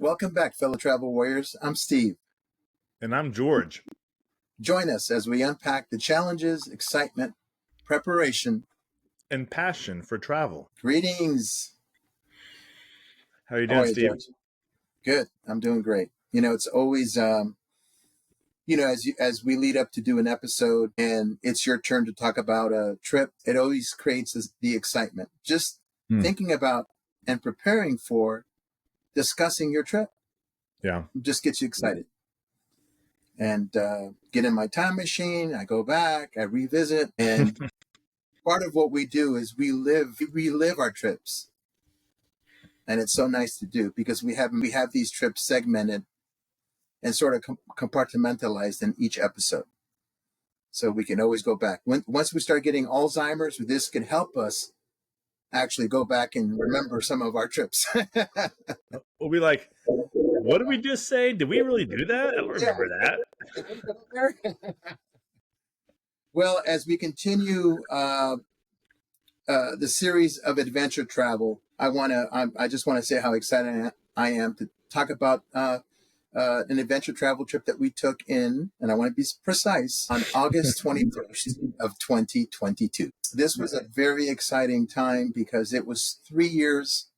Welcome back, fellow travel warriors. I'm Steve. And I'm George. Join us as we unpack the challenges, excitement, preparation, and passion for travel. Greetings. How are you doing, Steve? George? Good. I'm doing great. It's always, as we lead up to do an episode and it's your turn to talk about a trip, it always creates the excitement. Just thinking about and preparing for discussing your trip. Yeah. Just gets you excited. And get in my time machine. I go back, I revisit. And part of what we do is we relive our trips. And it's so nice to do because we have these trips segmented and sort of compartmentalized in each episode. So we can always go back. Once we start getting Alzheimer's, this can help us actually go back and remember some of our trips. We'll be like, what did we just say? Did we really do that? I don't remember that. Well, as we continue the series of adventure travel, I just want to say how excited I am to talk about an adventure travel trip that we took in, and I want to be precise, on August 21st of 2022. This was a very exciting time because it was 3 years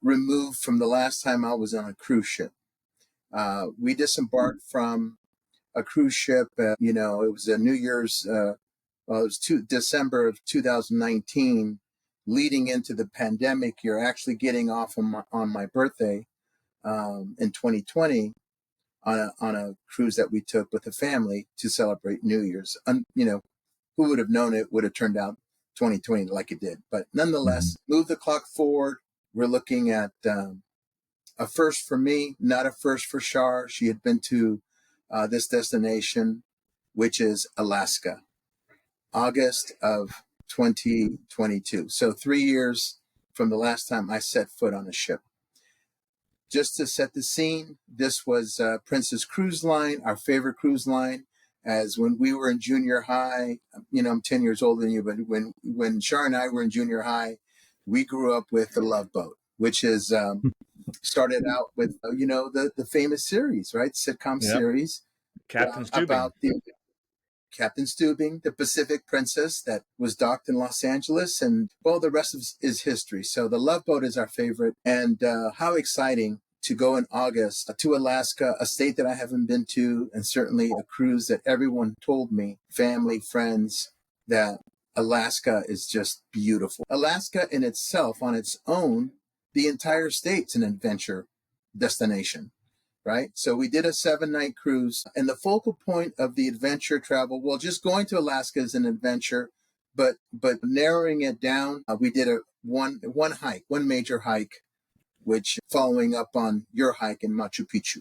removed from the last time I was on a cruise ship. We disembarked from a cruise ship, it was a New Year's, it was December of 2019, leading into the pandemic. You're actually getting off on my birthday in 2020 on a cruise that we took with the family to celebrate New Year's. Who would have known it would have turned out 2020 like it did? But nonetheless, move the clock forward. We're looking at a first for me, not a first for Char. She had been to this destination, which is Alaska, August of 2022. So 3 years from the last time I set foot on a ship. Just to set the scene, this was Princess Cruise Line, our favorite cruise line. As when we were in junior high, I'm 10 years older than you, but when Char and I were in junior high, we grew up with the Love Boat, which is started out with, the famous series, right? Sitcom series. Captain Stubing. About the Captain Stubing, the Pacific Princess that was docked in Los Angeles. And, well, the rest is history. So the Love Boat is our favorite. And how exciting to go in August to Alaska, a state that I haven't been to, and certainly a cruise that everyone told me, family, friends, that Alaska is just beautiful. Alaska in itself, on its own, the entire state's an adventure destination, right? So we did a 7-night cruise, and the focal point of the adventure travel, well, just going to Alaska is an adventure, but narrowing it down, we did one major hike, which following up on your hike in Machu Picchu.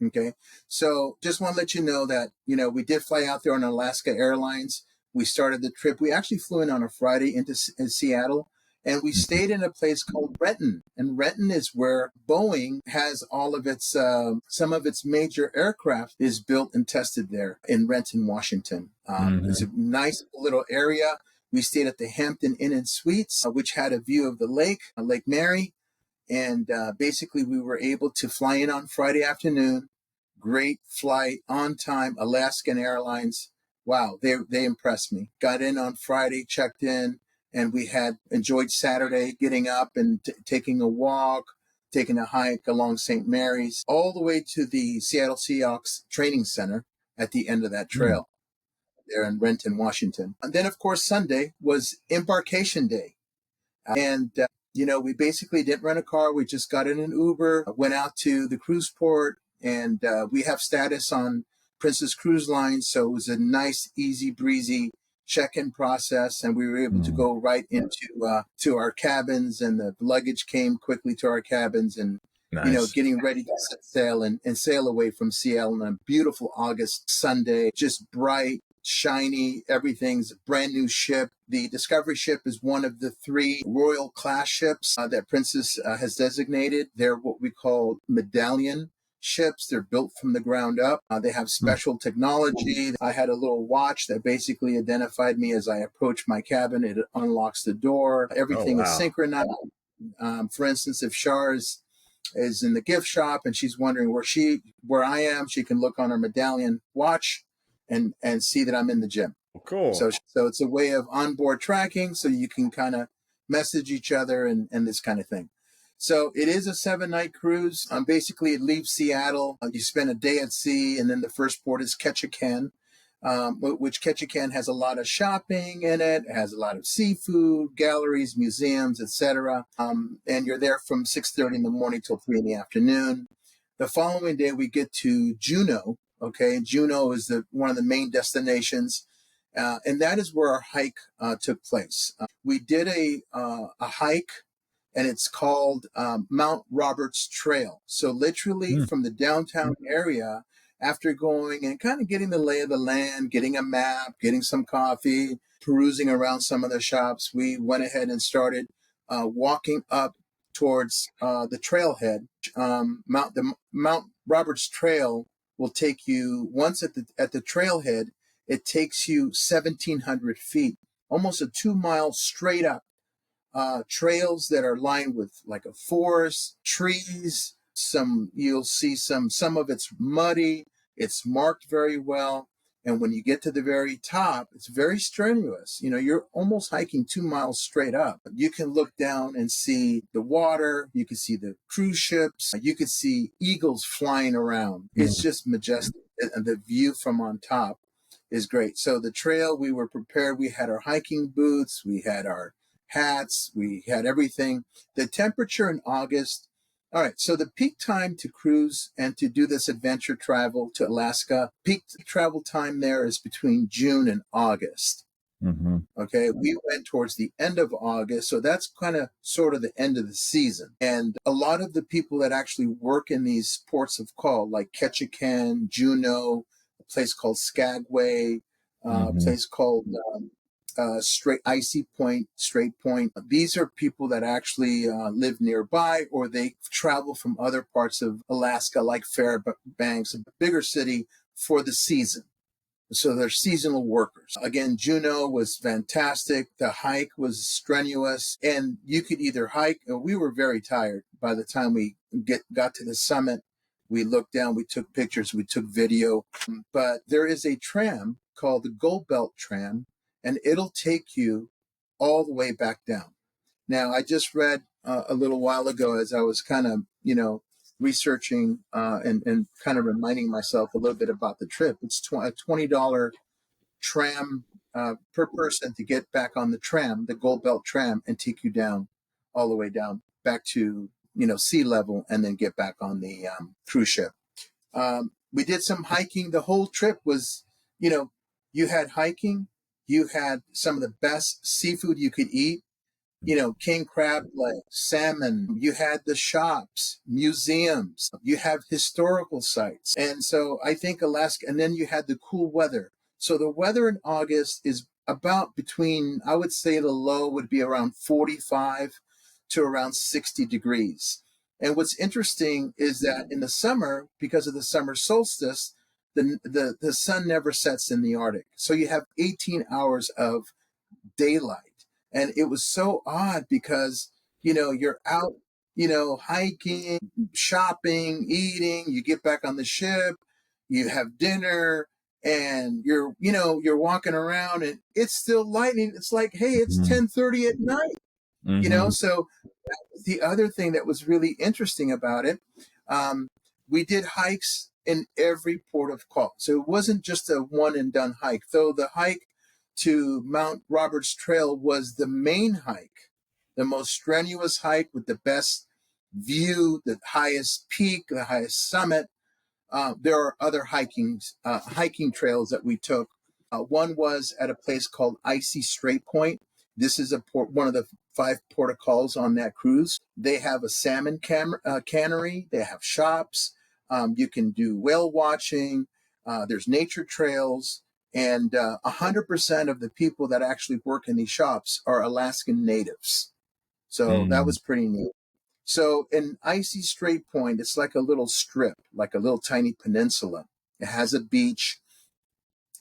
Okay. So just want to let you know that, we did fly out there on Alaska Airlines. We started the trip. We actually flew in on a Friday into Seattle, and we stayed in a place called Renton. And Renton is where Boeing has all of its, some of its major aircraft is built and tested there in Renton, Washington. It's a nice little area. We stayed at the Hampton Inn and Suites, which had a view of the lake, Lake Mary. And basically, we were able to fly in on Friday afternoon. Great flight, on time, Alaskan Airlines. Wow, they impressed me. Got in on Friday, checked in, and we had enjoyed Saturday, getting up and taking a walk, taking a hike along St. Mary's, all the way to the Seattle Seahawks training center at the end of that trail there in Renton, Washington. And then, of course, Sunday was embarkation day. And we basically didn't rent a car. We just got in an Uber, went out to the cruise port, and we have status on Princess Cruise Line. So it was a nice, easy breezy check-in process. And we were able to go right into to our cabins, and the luggage came quickly to our cabins, and, getting ready to set sail and sail away from Seattle on a beautiful August Sunday, just bright, shiny, everything's a brand new ship. The Discovery ship is one of the 3 Royal class ships that Princess has designated. They're what we call medallion ships. They're built from the ground up. They have special technology. I had a little watch that basically identified me as I approached my cabin. It unlocks the door. Everything is synchronized. For instance, if Char is is in the gift shop, and she's wondering where I am. She can look on her medallion watch and see that I'm in the gym. Cool. So it's a way of onboard tracking, so you can kind of message each other and this kind of thing. So it is a 7-night cruise. Basically, it leaves Seattle. You spend a day at sea, and then the first port is Ketchikan, which Ketchikan has a lot of shopping in it. It has a lot of seafood, galleries, museums, etc. And you're there from 6:30 in the morning till 3 in the afternoon. The following day, we get to Juneau. Okay, Juneau is one of the main destinations. And that is where our hike took place. We did a hike, and it's called Mount Roberts Trail. So literally from the downtown area, after going and kind of getting the lay of the land, getting a map, getting some coffee, perusing around some of the shops, we went ahead and started walking up towards the trailhead. Mount Roberts Trail will take you once at the trailhead. It takes you 1,700 feet, almost a 2-mile straight up trails that are lined with like a forest, trees. You'll see some of it's muddy. It's marked very well. And when you get to the very top, it's very strenuous. You're almost hiking 2 miles straight up. You can look down and see the water. You can see the cruise ships. You can see eagles flying around. It's just majestic. And the view from on top is great. So the trail, we were prepared. We had our hiking boots. We had our hats. We had everything. The temperature in August. All right. So the peak time to cruise and to do this adventure travel to Alaska, peak travel time there is between June and August. Mm-hmm. Okay. We went towards the end of August. So that's kind of sort of the end of the season. And a lot of the people that actually work in these ports of call, like Ketchikan, Juneau, a place called Skagway, a place called Straight Point. These are people that actually live nearby, or they travel from other parts of Alaska, like Fairbanks, a bigger city, for the season. So they're seasonal workers. Again, Juneau was fantastic. The hike was strenuous, and you could either hike. We were very tired by the time we got to the summit. We looked down, we took pictures, we took video. But there is a tram called the Gold Belt Tram, and it'll take you all the way back down. Now, I just read a little while ago, as I was kind of, researching and kind of reminding myself a little bit about the trip. It's a $20 tram per person to get back on the tram, the Gold Belt Tram, and take you down all the way down back to, sea level, and then get back on the cruise ship. We did some hiking. The whole trip was, you had hiking, you had some of the best seafood you could eat, king crab legs, salmon. You had the shops, museums, you have historical sites. And so I think Alaska, and then you had the cool weather. So the weather in August is about between, I would say the low would be around 45 to around 60 degrees. And what's interesting is that in the summer, because of the summer solstice, the sun never sets in the Arctic. So you have 18 hours of daylight. And it was so odd because, you're out, hiking, shopping, eating, you get back on the ship, you have dinner, and you're walking around and it's still lightning. It's like, hey, it's 10:30 at night, so the other thing that was really interesting about it, we did hikes in every port of call. So it wasn't just a one and done hike, though the hike to Mount Roberts Trail was the main hike, the most strenuous hike with the best view, the highest peak, the highest summit. There are other hiking trails that we took. One was at a place called Icy Strait Point. This is one of the 5 protocols on that cruise. They have a salmon cannery. They have shops. You can do whale watching. There's nature trails. And 100% of the people that actually work in these shops are Alaskan natives. So that was pretty neat. So in Icy Strait Point, it's like a little strip, like a little tiny peninsula. It has a beach.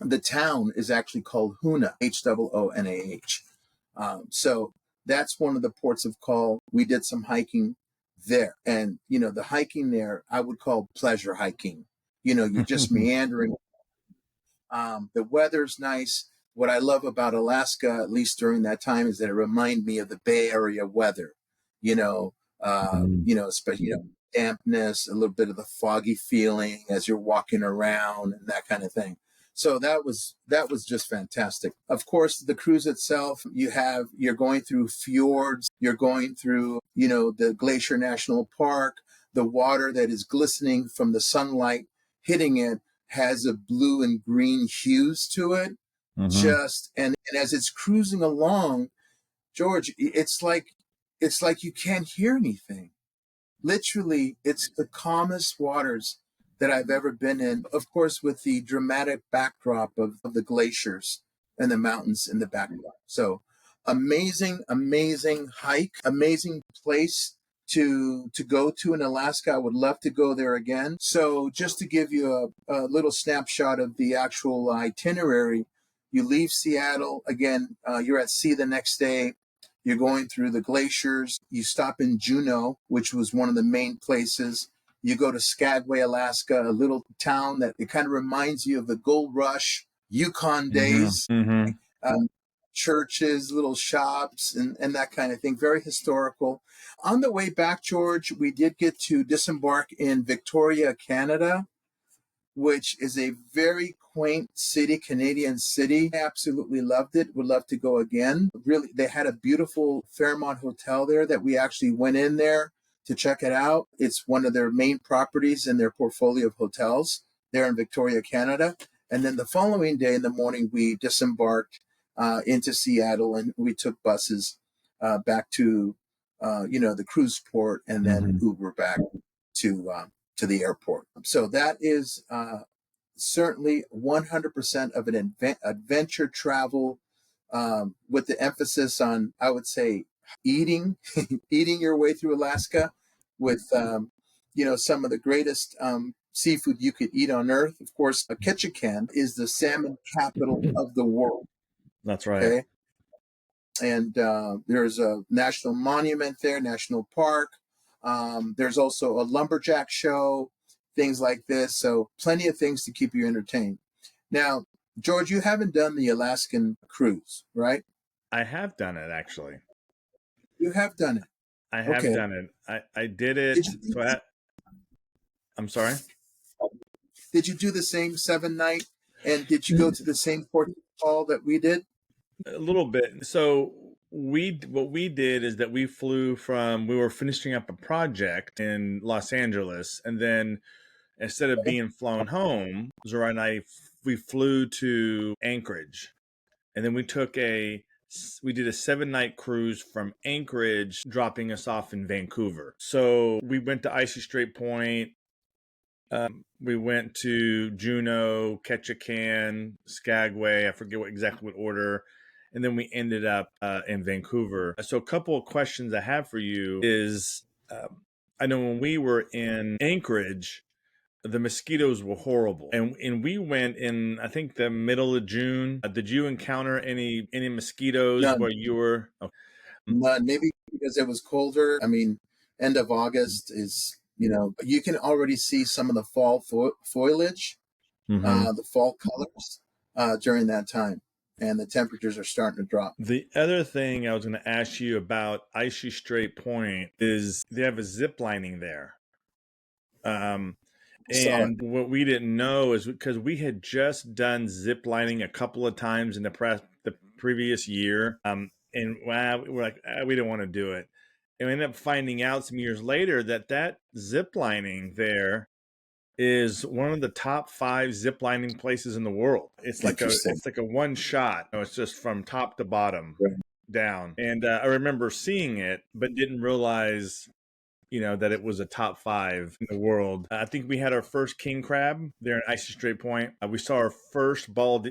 The town is actually called Hoonah, Hoonah. So that's one of the ports of call. We did some hiking there. And, the hiking there, I would call pleasure hiking. You're just meandering. The weather's nice. What I love about Alaska, at least during that time, is that it reminds me of the Bay Area weather. Especially dampness, a little bit of the foggy feeling as you're walking around and that kind of thing. So that was just fantastic. Of course, the cruise itself, you're going through fjords, you're going through, the Glacier National Park, the water that is glistening from the sunlight hitting it has a blue and green hues to it. Mm-hmm. And as it's cruising along, George, it's like you can't hear anything. Literally, it's the calmest waters that I've ever been in. Of course, with the dramatic backdrop of the glaciers and the mountains in the backdrop. So amazing, amazing hike, amazing place to go to in Alaska. I would love to go there again. So just to give you a little snapshot of the actual itinerary, you leave Seattle again. You're at sea the next day. You're going through the glaciers. You stop in Juneau, which was one of the main places. You go to Skagway, Alaska, a little town that it kind of reminds you of the gold rush, Yukon days, Mm-hmm. um, churches, little shops, and that kind of thing. Very historical. On the way back, George, we did get to disembark in Victoria, Canada, which is a very quaint city, Canadian city. I absolutely loved it. Would love to go again. Really, they had a beautiful Fairmont hotel there that we actually went in there to check it out. It's one of their main properties in their portfolio of hotels there in Victoria, Canada. And then the following day in the morning, we disembarked into Seattle and we took buses back to, the cruise port and then Mm-hmm. Uber back to the airport. So that is certainly 100% of an adventure travel with the emphasis on, I would say, eating, eating your way through Alaska with, some of the greatest seafood you could eat on earth. Of course, Ketchikan is the salmon capital of the world. That's right. Okay. And there's a national monument there, national park. There's also a lumberjack show, things like this. So plenty of things to keep you entertained. Now, George, you haven't done the Alaskan cruise, right? I have done it actually. You have done it. I have Okay. done it. I did Did it. you So I'm sorry. did you do the same 7 night? And did you go to the same port call that we did? A little bit. So what we did is that we were finishing up a project in Los Angeles, and then instead of being flown home, Zora and we flew to Anchorage, and then we did a 7 night cruise from Anchorage, dropping us off in Vancouver. So we went to Icy Strait Point. We went to Juneau, Ketchikan, Skagway. I forget exactly what order. And then we ended up in Vancouver. So a couple of questions I have for you is, I know when we were in Anchorage, the mosquitoes were horrible, and we went in, I think, the middle of June. Did you encounter any mosquitoes where None. you were? Oh, None. Maybe because it was colder. I mean, end of August is, you can already see some of the fall foliage, mm-hmm. the fall colors during that time. And the temperatures are starting to drop. The other thing I was going to ask you about Icy Strait Point is they have a zip lining there. Um, Saw it. and what we didn't know is because we had just done zip lining a couple of times in the previous year. And we're like, we don't want to do it. And we ended up finding out some years later that zip lining there is one of the top 5 zip lining places in the world. Interesting. It's like a one shot. It's just from top to bottom Right. down. And I remember seeing it, but didn't realize that it was a top 5 in the world. I think we had our first king crab there in Icy Strait Point. We saw our first bald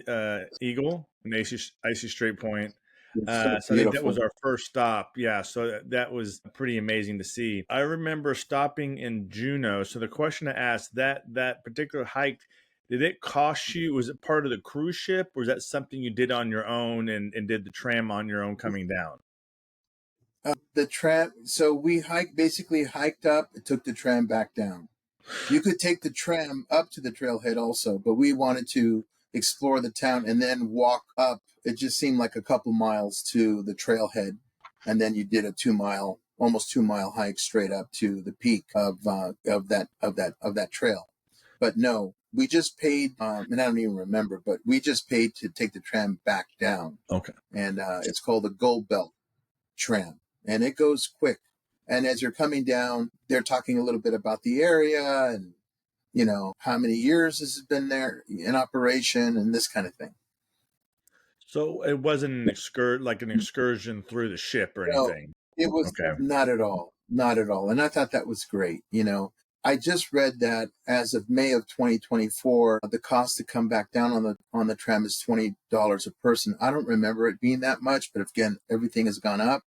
eagle in Icy Strait Point. It's so So I think that was beautiful. our first stop. Yeah, so that was pretty amazing to see. I remember stopping in Juneau. So the question I asked, that particular hike, did it cost you? Was it part of the cruise ship, or was that something you did on your own and did the tram on your own coming down? The tram. So we basically hiked up, took the tram back down. You could take the tram up to the trailhead also, but we wanted to explore the town and then walk up. It just seemed like a couple miles to the trailhead, and then you did a 2 mile, almost 2 mile hike straight up to the peak of that trail. But no, we just paid, and I don't even remember, but we just paid to take the tram back down, Okay. and it's called the Gold Belt tram, and it goes quick. And as you're coming down, they're talking a little bit about the area and how many years has it been there in operation and this kind of thing. So it wasn't an excursion through the ship or No, anything. it was Okay. not at all, not at all. And I thought that was great. I just read that as of May of 2024, the cost to come back down on the tram is $20 a person. I don't remember it being that much, but again, everything has gone up.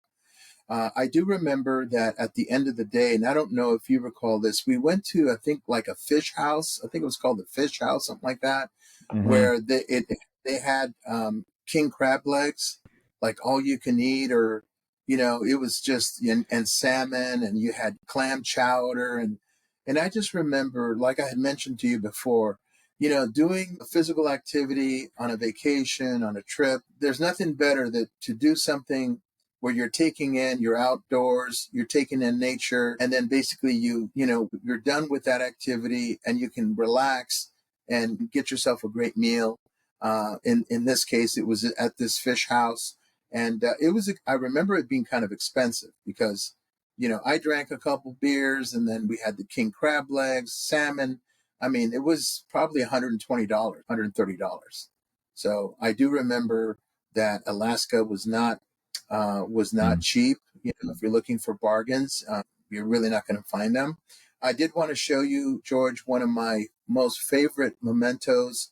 I do remember that at the end of the day, and I don't know if you recall this, we went to, I think, like a fish house. I think it was called the Fish House, something like that, Mm-hmm. where they had king crab legs, like all you can eat, or it was just and salmon, and you had clam chowder, and I just remember, like I had mentioned to you before, doing a physical activity on a vacation, on a trip. There's nothing better than to do something where you're outdoors, you're taking in nature, and then basically you're done with that activity and you can relax and get yourself a great meal. In this case, it was at this fish house, and I remember it being kind of expensive because I drank a couple beers, and then we had the king crab legs, salmon. I mean, it was probably $120, $130. So I do remember that Alaska was not cheap. If you're looking for bargains, you're really not going to find them. I did want to show you, George, one of my most favorite mementos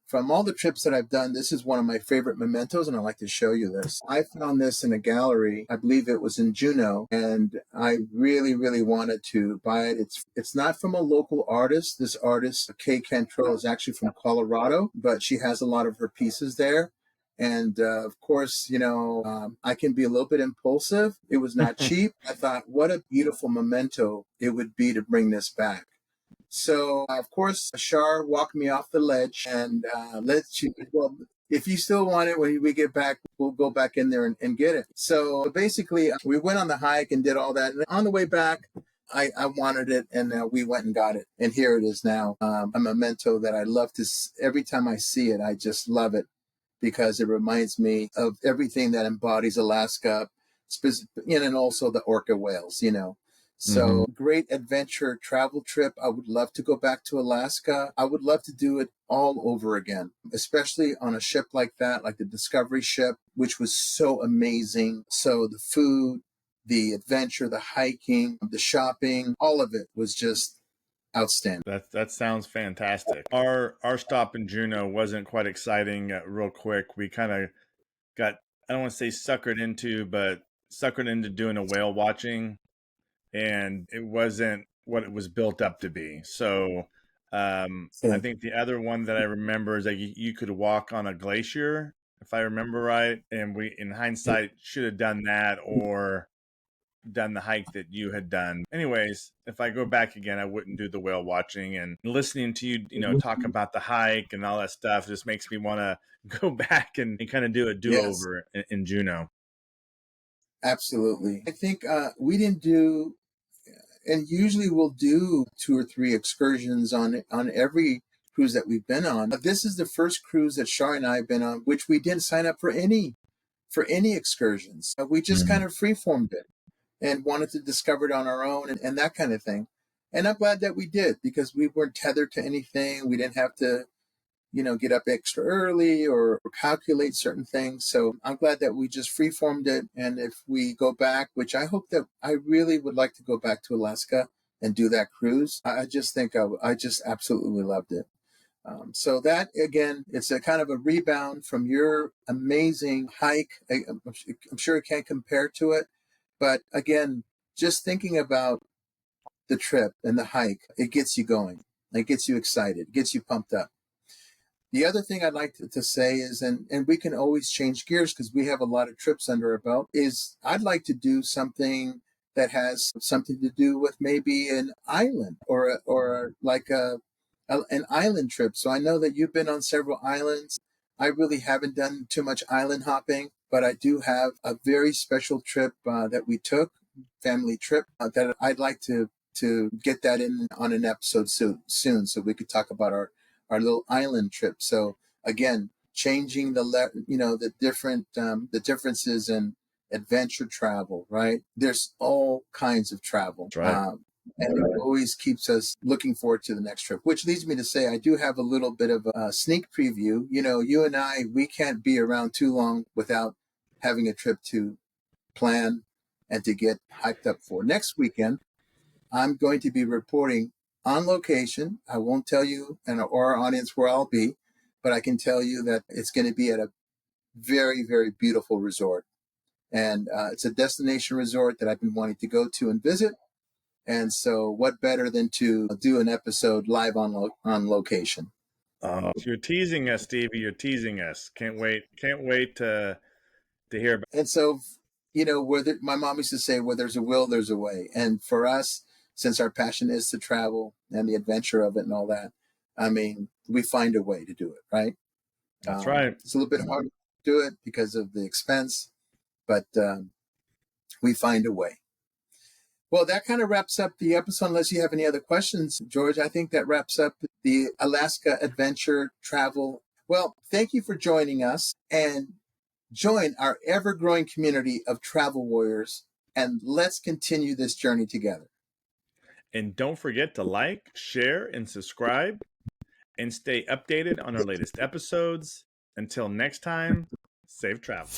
from all the trips that I've done. This is one of my favorite mementos, and I'd like to show you this. I found this in a gallery. I believe it was in Juneau, and I really, really wanted to buy it. It's not from a local artist. This artist, Kay Cantrell, is actually from Colorado, but she has a lot of her pieces there. And of course, I can be a little bit impulsive. It was not cheap. I thought, what a beautiful memento it would be to bring this back. So, of course, Char walked me off the ledge and well, if you still want it when we get back, we'll go back in there and get it. So basically, we went on the hike and did all that. And on the way back, I wanted it, and we went and got it. And here it is now, a memento that I love every time I see it, I just love it because it reminds me of everything that embodies Alaska, and also the orca whales. Mm-hmm. So great adventure travel trip. I would love to go back to Alaska. I would love to do it all over again, especially on a ship like that, like the Discovery ship, which was so amazing. So the food, the adventure, the hiking, the shopping, all of it was just outstanding. That sounds fantastic. Our stop in Juneau wasn't quite exciting. Real quick, we kind of got, I don't want to say suckered into doing a whale watching, and it wasn't what it was built up to be. So I So, think the other one that I remember is that you could walk on a glacier, if I remember right. And we, in hindsight, should have done that or done the hike that you had done. Anyways, if I go back again, I wouldn't do the whale watching. And listening to you, talk about the hike and all that stuff just makes me want to go back and kind of do a do yes, over in Juneau. absolutely. I think we didn't do, and usually we'll do 2 or 3 excursions on every cruise that we've been on. But this is the first cruise that Shar and I have been on, which we didn't sign up for any excursions. We just kind Mhm. of freeformed it and wanted to discover it on our own and that kind of thing. And I'm glad that we did because we weren't tethered to anything. We didn't have to get up extra early or calculate certain things. So I'm glad that we just freeformed it. And if we go back, which I hope that I really would like to go back to Alaska and do that cruise, I just think I just absolutely loved it. So that again, it's a kind of a rebound from your amazing hike. I'm sure it can't compare to it, but again, just thinking about the trip and the hike, it gets you going, it gets you excited, it gets you pumped up. The other thing I'd like to say is, and we can always change gears because we have a lot of trips under our belt, is I'd like to do something that has something to do with maybe an island or like an island trip. So I know that you've been on several islands. I really haven't done too much island hopping, but I do have a very special trip that we took, family trip, that I'd like to get that in on an episode soon so we could talk about our little island trip. So again, changing the differences in adventure travel, right? There's all kinds of travel. That's right. And it always keeps us looking forward to the next trip, which leads me to say I do have a little bit of a sneak preview. You know, you and I, we can't be around too long without having a trip to plan and to get hyped up for. Next weekend, I'm going to be reporting on location. I won't tell you or our audience where I'll be, but I can tell you that it's going to be at a very, very beautiful resort. And it's a destination resort that I've been wanting to go to and visit. And so what better than to do an episode live on location? You're teasing us, Stevie. You're teasing us. Can't wait. Can't wait to hear about. And so, you know, my mom used to say, where there's a will, there's a way. And for us, since our passion is to travel and the adventure of it and all that, I mean, we find a way to do it, right? That's right. It's a little bit hard to do it because of the expense, but we find a way. Well, that kind of wraps up the episode, unless you have any other questions, George. I think that wraps up the Alaska adventure travel. Well, thank you for joining us, and join our ever-growing community of travel warriors, and let's continue this journey together. And don't forget to like, share, and subscribe, and stay updated on our latest episodes. Until next time, safe travel.